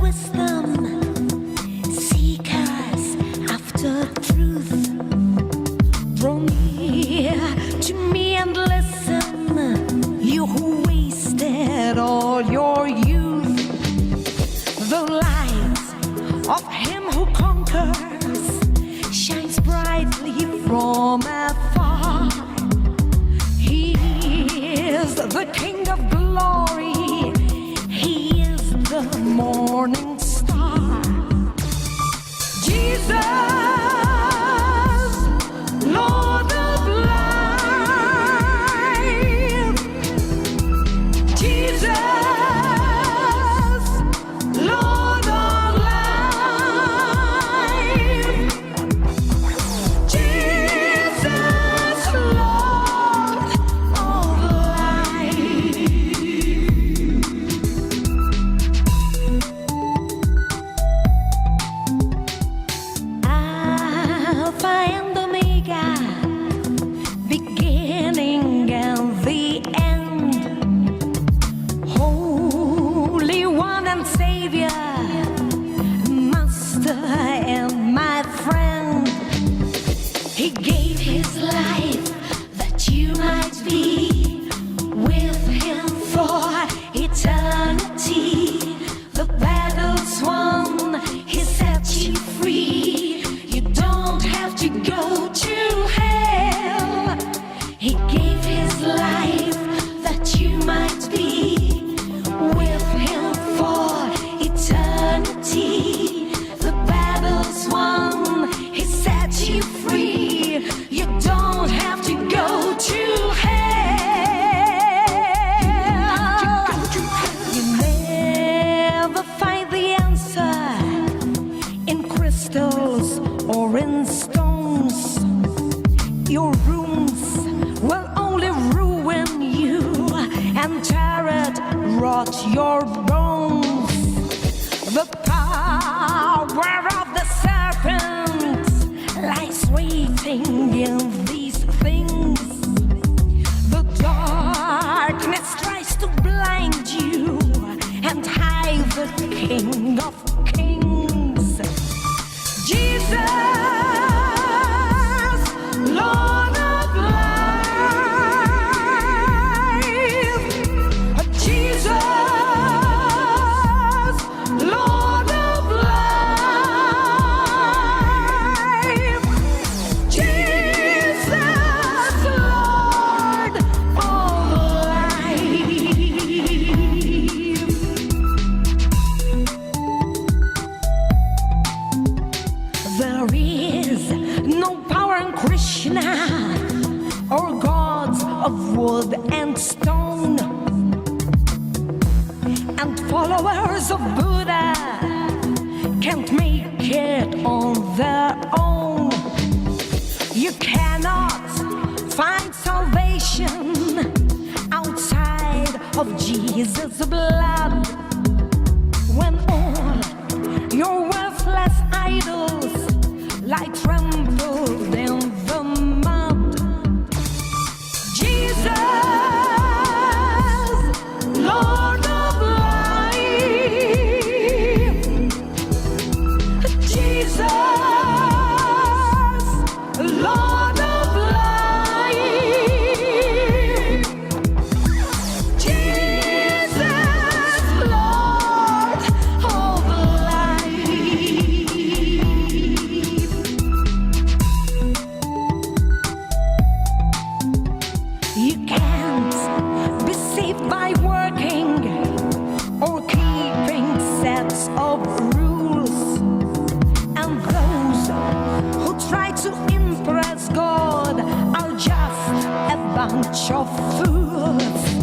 wisdom, seekers after truth. Draw near to me and listen, you who wasted all your youth. The light of him who conquers shines brightly from afar. He is the King of glory, he is the morning star. Jesus, Lord of life. Jesus, Lord of life. Jesus, Lord of life. Alpha and Omega, beginning and the end. Holy One and Savior, Master and my friend. He gave his life that you might be with him for eternity. The battle's won, he set you free. You don't have to go to hell. He gave his life that you might be with him for eternity. The battle's won, he set you free. You don't have to go to hell. You never find the answer in crystals or in stones. Your rooms will only ruin you and tear it, rot your bones. The power of the serpent lies waiting in these things. The darkness tries to blind you and hide the King of Kings. Jesus, Lord of life. Jesus, Lord of life. Jesus, Lord of life. There is no power in Krishna or gods of wood and stone, and followers of Buddha can't make it on their own. You cannot find salvation outside of Jesus' blood. When all your worthless idols lie trampled in the mud. Jesus, Lord of life. Jesus, Lord of life. Jesus, Lord of life. You can't be saved by working or keeping sets of rules. And those who try to impress God are just a bunch of fools.